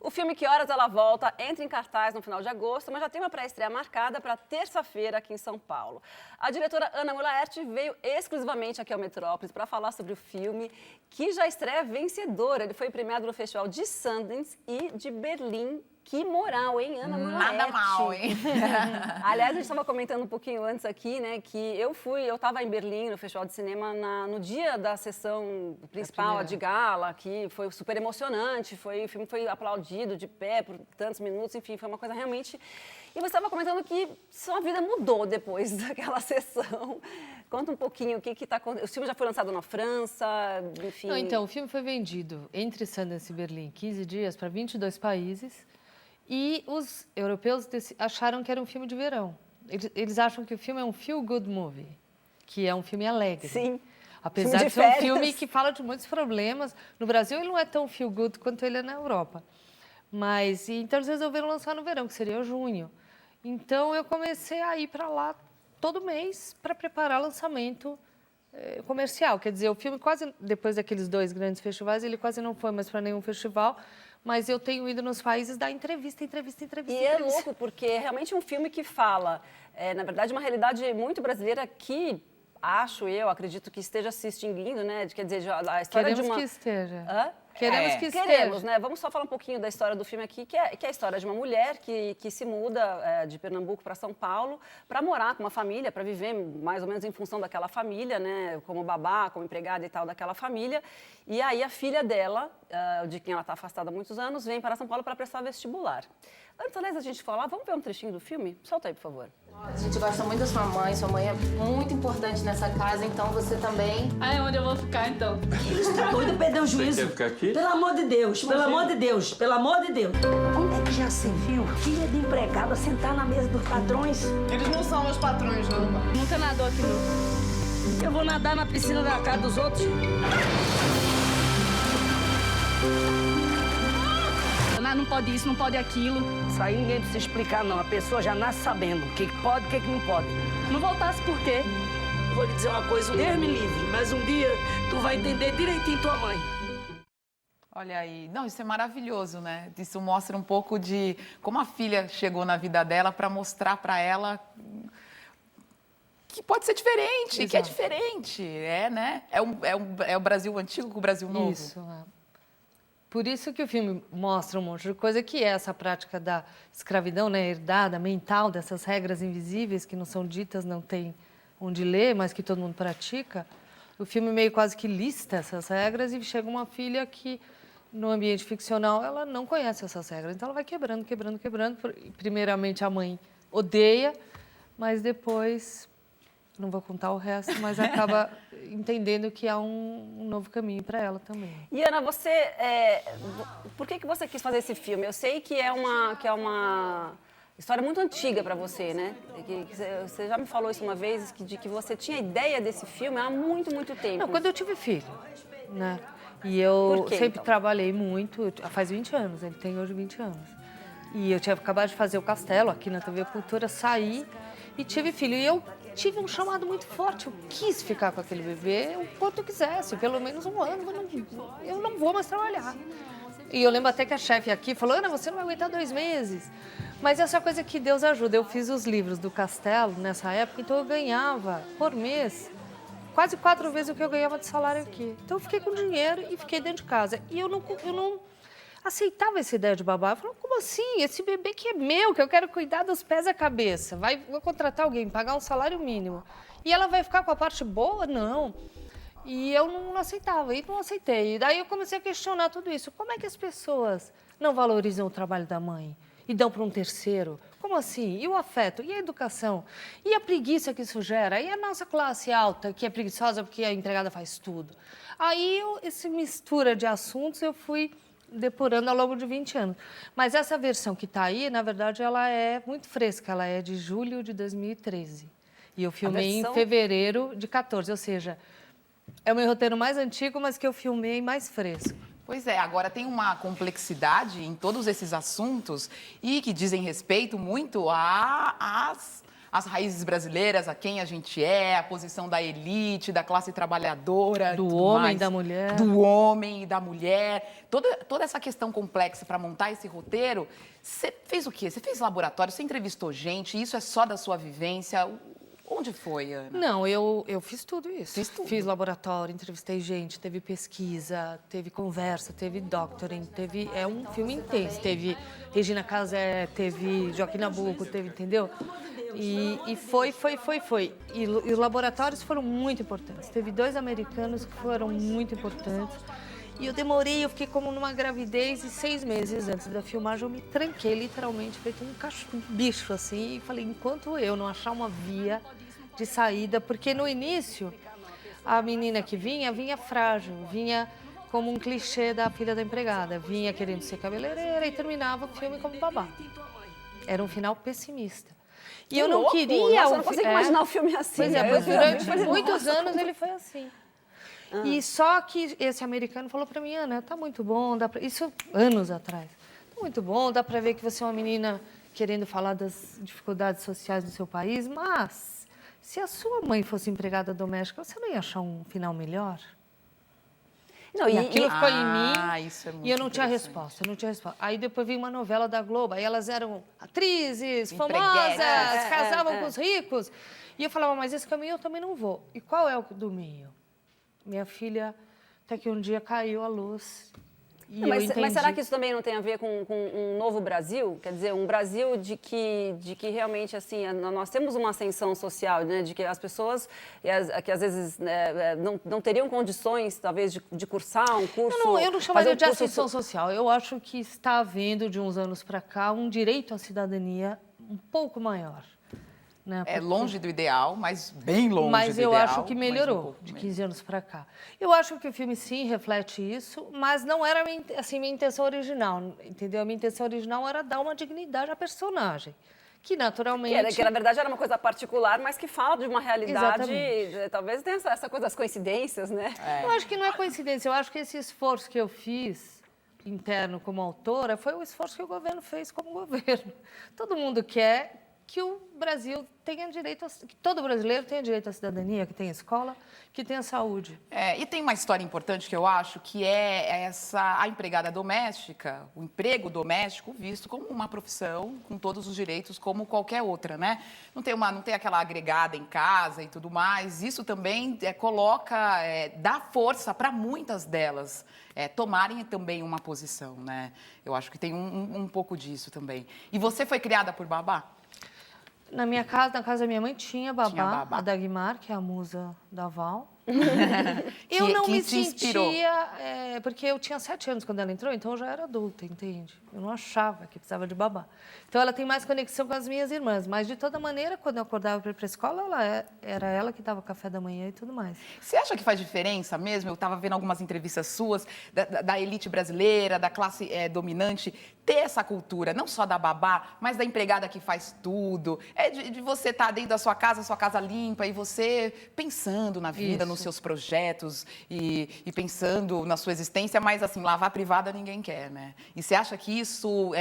O filme Que Horas Ela Volta entra em cartaz no final de agosto, mas já tem uma pré-estreia marcada para terça-feira aqui em São Paulo. A diretora Ana Mulaerte veio exclusivamente aqui ao Metrópolis para falar sobre o filme, que já estreia vencedor. Ele foi premiado no Festival de Sundance e de Berlim. Que moral, hein, Ana Mulaerte? Nada mal, hein? Aliás, a gente estava comentando um pouquinho antes aqui, né, que eu estava em Berlim, no Festival de Cinema, no dia da sessão principal, a de gala, que foi super emocionante, o filme foi aplaudido de pé por tantos minutos, enfim, foi uma coisa realmente... E você estava comentando que sua vida mudou depois daquela sessão. Conta um pouquinho o que está acontecendo. O filme já foi lançado na França, enfim... Não, então, o filme foi vendido entre Sundance e Berlim 15 dias para 22 países. E os europeus acharam que era um filme de verão. Eles acham que o filme é um feel-good movie, que é um filme alegre. Sim. Apesar de ser um filme que fala de muitos problemas. No Brasil, ele não é tão feel-good quanto ele é na Europa. Mas, então, eles resolveram lançar no verão, que seria junho. Então, eu comecei a ir para lá todo mês para preparar lançamento comercial. Quer dizer, o filme quase, depois daqueles 2 grandes festivais, ele quase não foi mais para nenhum festival. Mas eu tenho ido nos países dar entrevista. E é louco, porque é realmente um filme que fala, na verdade, uma realidade muito brasileira que, acredito que esteja se extinguindo, né? Quer dizer, a história Queremos de uma... que esteja. Hã? Queremos que esteja. Queremos, né? Vamos só falar um pouquinho da história do filme aqui, que é a história de uma mulher que se muda de Pernambuco para São Paulo para morar com uma família, para viver mais ou menos em função daquela família, né? Como babá, como empregada e tal daquela família. E aí a filha dela, de quem ela está afastada há muitos anos, vem para São Paulo para prestar vestibular. Antes, aliás, da gente falar, vamos ver um trechinho do filme? Solta aí, por favor. A gente gosta muito da sua mãe é muito importante nessa casa, então você também... Ah, é onde eu vou ficar, então? Eles estão doidos pra perder o juízo. Você quer ficar aqui? Pelo amor de Deus, pelo amor de Deus, pelo amor de Deus. Onde é que já se viu filha de empregada sentar na mesa dos patrões? Eles não são meus patrões, não. Nunca nadou aqui, não. Eu vou nadar na piscina da casa dos outros. Não pode isso, não pode aquilo. Isso aí ninguém precisa explicar, não. A pessoa já nasce sabendo o que pode e o que não pode. Não voltasse por quê? Vou lhe dizer uma coisa, Deus me livre, mas um dia tu vai entender direitinho tua mãe. Olha aí, não, isso é maravilhoso, né? Isso mostra um pouco de como a filha chegou na vida dela para mostrar para ela que pode ser diferente, Exato. que é diferente, né? É o Brasil antigo com o Brasil novo. Isso, Por isso que o filme mostra um monte de coisa, que é essa prática da escravidão, né, herdada, mental, dessas regras invisíveis que não são ditas, não tem onde ler, mas que todo mundo pratica. O filme meio quase que lista essas regras e chega uma filha que, no ambiente ficcional, ela não conhece essas regras. Então, ela vai quebrando. Primeiramente, a mãe odeia, mas depois... Não vou contar o resto, mas acaba entendendo que há um novo caminho para ela também. E, Ana, por que você quis fazer esse filme? Eu sei que é uma história muito antiga para você, né? Você já me falou isso uma vez, de que você tinha ideia desse filme há muito, muito tempo. Não, quando eu tive filho, né? E eu Por quê, sempre então? trabalhei muito, faz 20 anos, ele tem hoje 20 anos. E eu tinha acabado de fazer o Castelo aqui na TV Cultura, saí e tive filho. E eu tive um chamado muito forte, eu quis ficar com aquele bebê o quanto eu quisesse, pelo menos um ano, eu não vou mais trabalhar. E eu lembro até que a chefe aqui falou, Ana, você não vai aguentar 2 meses. Mas essa coisa que Deus ajuda, eu fiz os livros do Castelo nessa época, então eu ganhava por mês quase 4 vezes o que eu ganhava de salário aqui. Então eu fiquei com dinheiro e fiquei dentro de casa. E eu não aceitava essa ideia de babá. Eu falava, como assim? Esse bebê que é meu, que eu quero cuidar dos pés e a cabeça. Vou contratar alguém, pagar um salário mínimo. E ela vai ficar com a parte boa? Não. E eu não aceitava, e não aceitei. E daí eu comecei a questionar tudo isso. Como é que as pessoas não valorizam o trabalho da mãe e dão para um terceiro? Como assim? E o afeto? E a educação? E a preguiça que isso gera? E a nossa classe alta, que é preguiçosa porque a empregada faz tudo? Aí, essa mistura de assuntos, eu fui depurando ao longo de 20 anos. Mas essa versão que está aí, na verdade, ela é muito fresca. Ela é de julho de 2013. E eu filmei em fevereiro de 14. Ou seja, é o meu roteiro mais antigo, mas que eu filmei mais fresco. Pois é, agora tem uma complexidade em todos esses assuntos e que dizem respeito muito as raízes brasileiras, a quem a gente é, a posição da elite, da classe trabalhadora. Do tudo homem mais. e da mulher. Do homem e da mulher. Toda essa questão complexa para montar esse roteiro. Você fez o quê? Você fez laboratório, você entrevistou gente, isso é só da sua vivência? Onde foi, Ana? Não, eu fiz tudo isso. Fiz tudo. Fiz laboratório, entrevistei gente, teve pesquisa, teve conversa, teve doctoring, é um filme intenso. Teve Regina Casé, teve Joaquim Nabuco, teve, entendeu? E foi. E os laboratórios foram muito importantes. Teve 2 americanos que foram muito importantes. E eu fiquei como numa gravidez e 6 meses antes da filmagem eu me tranquei, literalmente, feito um bicho, assim, e falei, enquanto eu não achar uma via de saída, porque no início, a menina que vinha frágil, vinha como um clichê da filha da empregada, vinha querendo ser cabeleireira e terminava o filme como babá. Era um final pessimista. E Que eu não louco! queria... Nossa, eu não consigo imaginar o filme assim. Pois é, né? pois durante Falei, muitos nossa, anos ele foi assim. E só que esse americano falou pra mim, Ana, tá muito bom, isso anos atrás. Tá muito bom, dá pra ver que você é uma menina querendo falar das dificuldades sociais do seu país, mas se a sua mãe fosse empregada doméstica, você não ia achar um final melhor? Não, E aquilo ficou em mim isso é muito e eu não tinha interessante. resposta, Aí depois veio uma novela da Globo, aí elas eram atrizes, Empreguetes. famosas, casavam com os ricos. E eu falava, mas esse caminho eu também não vou. E qual é o do meio? Minha filha, até que um dia caiu a luz e eu entendi. Mas será que isso também não tem a ver com um novo Brasil? Quer dizer, um Brasil de que realmente, assim, nós temos uma ascensão social, né? De que as pessoas, que às vezes não teriam condições, talvez, de cursar um curso... Eu não chamaria de curso ascensão social. Eu acho que está havendo, de uns anos para cá, um direito à cidadania um pouco maior. Né? É longe do ideal, mas bem longe do ideal. Mas eu acho que mas melhorou, pouco de menos. 15 anos para cá. Eu acho que o filme, sim, reflete isso, mas não era assim, minha intenção original, entendeu? A minha intenção original era dar uma dignidade à personagem, que naturalmente... Que na verdade era uma coisa particular, mas que fala de uma realidade... Exatamente. Talvez tenha essa coisa das coincidências, né? Eu acho que não é coincidência, eu acho que esse esforço que eu fiz, interno como autora, foi o esforço que o governo fez como governo. Todo mundo quer que o Brasil tenha direito, que todo brasileiro tenha direito à cidadania, que tenha escola, que tenha saúde. E tem uma história importante que eu acho, que é a empregada doméstica, o emprego doméstico visto como uma profissão com todos os direitos como qualquer outra, né? Não tem aquela agregada em casa e tudo mais. Isso também dá força para muitas delas tomarem também uma posição, né? Eu acho que tem um pouco disso também. E você foi criada por babá? Na casa da minha mãe tinha babá, a Dagmar, que é a musa da Val. Eu não me sentia, porque eu tinha 7 anos quando ela entrou, então eu já era adulta, entende? Eu não achava que precisava de babá. Então ela tem mais conexão com as minhas irmãs, mas de toda maneira, quando eu acordava para ir para a escola, era ela que dava o café da manhã e tudo mais. Você acha que faz diferença mesmo? Eu estava vendo algumas entrevistas suas, da elite brasileira, da classe dominante, ter essa cultura, não só da babá, mas da empregada que faz tudo, de você estar dentro da sua casa limpa, e você pensando na vida, nos seus projetos e pensando na sua existência, mas assim, lavar privada ninguém quer, né? E você acha que isso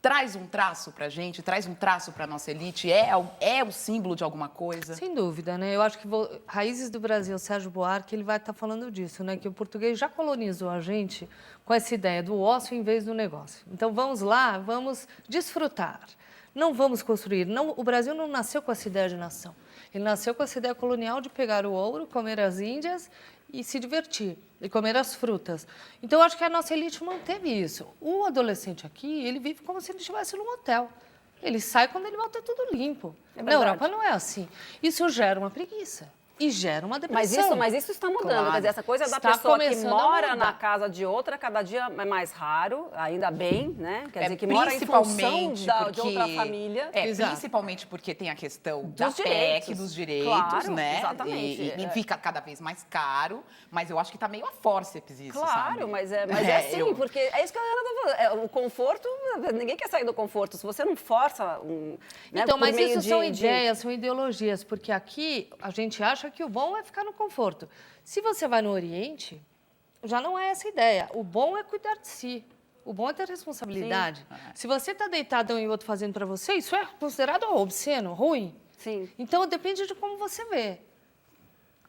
traz um traço pra gente, traz um traço pra nossa elite, é o símbolo de alguma coisa? Sem dúvida, né? Eu acho que Raízes do Brasil, Sérgio Buarque, ele vai estar falando disso, né? Que o português já colonizou a gente com essa ideia do ócio em vez do negócio. Então vamos lá, vamos desfrutar. Não vamos construir. O Brasil não nasceu com essa ideia de nação. Ele nasceu com essa ideia colonial de pegar o ouro, comer as índias e se divertir, e comer as frutas. Então, eu acho que a nossa elite manteve isso. O adolescente aqui, ele vive como se ele estivesse num hotel. Ele sai quando ele volta tudo limpo. Na Europa não é assim. Isso gera uma preguiça. E gera uma depressão. Mas isso está mudando. Claro. Quer dizer, essa coisa da Está pessoa que começando a mora mudar. na casa de outra, cada dia é mais raro, ainda bem, né? Quer dizer, que mora em função de outra família. Exato. Principalmente porque tem a questão Dos da direitos. PEC, dos direitos, Claro, né? exatamente. E fica cada vez mais caro, mas eu acho que está meio a forceps isso, Claro, sabe? mas é assim, porque é isso que a Ana tá falando. O conforto, ninguém quer sair do conforto. Se você não força... né, Então, por mas meio isso são ideias, são ideologias, porque aqui a gente acha que o bom é ficar no conforto. Se você vai no Oriente, já não é essa ideia. O bom é cuidar de si. O bom é ter responsabilidade. Se você está deitado e o outro fazendo para você, isso é considerado obsceno, ruim. Sim. Então, depende de como você vê.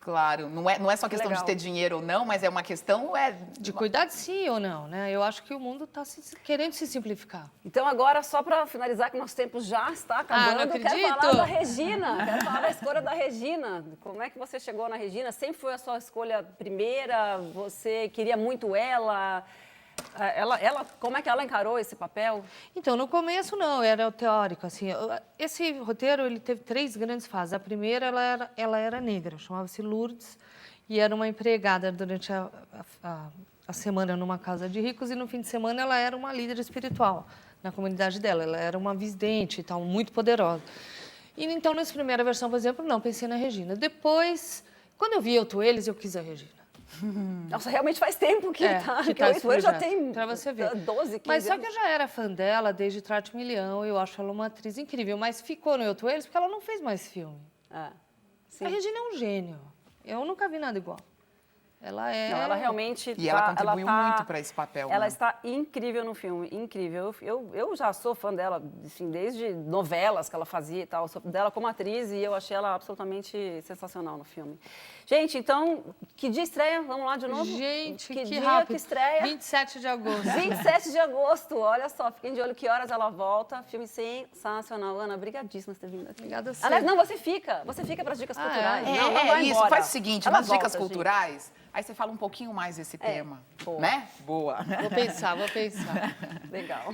Claro, não é só questão de ter dinheiro ou não, mas é uma questão De cuidar de si ou não, né? Eu acho que o mundo está querendo se simplificar. Então, agora, só para finalizar, que nosso tempo já está acabando, não quero acredito. falar da Regina. Quero falar da escolha da Regina. Como é que você chegou na Regina? Sempre foi a sua escolha primeira? Você queria muito ela? Como é que ela encarou esse papel? Então, no começo, não, era o teórico, assim. Esse roteiro, ele teve 3 grandes fases. A primeira, ela era negra, chamava-se Lourdes, e era uma empregada durante a semana numa casa de ricos, e no fim de semana ela era uma líder espiritual na comunidade dela. Ela era uma vidente e tal, muito poderosa. E então, nessa primeira versão, por exemplo, não, pensei na Regina. Depois, quando eu vi 8 Eles, eu quis a Regina. Nossa, realmente faz tempo que tá. que Que tá esse 8 anos já projeto, tem pra você ver. 12, 15 Mas só anos. que eu já era fã dela desde Trate Milhão, eu acho ela uma atriz incrível, mas ficou no 8 Eles porque ela não fez mais filme. Sim. A Regina é um gênio. Eu nunca vi nada igual. Ela é... Não, ela realmente E ela contribuiu muito para esse papel. Ela né? está incrível no filme, incrível. Eu já sou fã dela, assim, desde novelas que ela fazia e tal. Sou dela como atriz e eu achei ela absolutamente sensacional no filme. Gente, então, que dia estreia? Vamos lá de novo? Gente, que dia rápido. que estreia? 27 de agosto. 27 de agosto, olha só, fiquem de olho que horas ela volta. Filme sensacional. Ana, brigadíssima por ter vindo aqui. Obrigada a você. Aliás, não, você fica para as dicas culturais. Não vai isso. embora. Faz o seguinte, Ela nas dicas volta, gente. culturais, aí você fala um pouquinho mais desse tema. boa. Né? Boa. Vou pensar. Legal.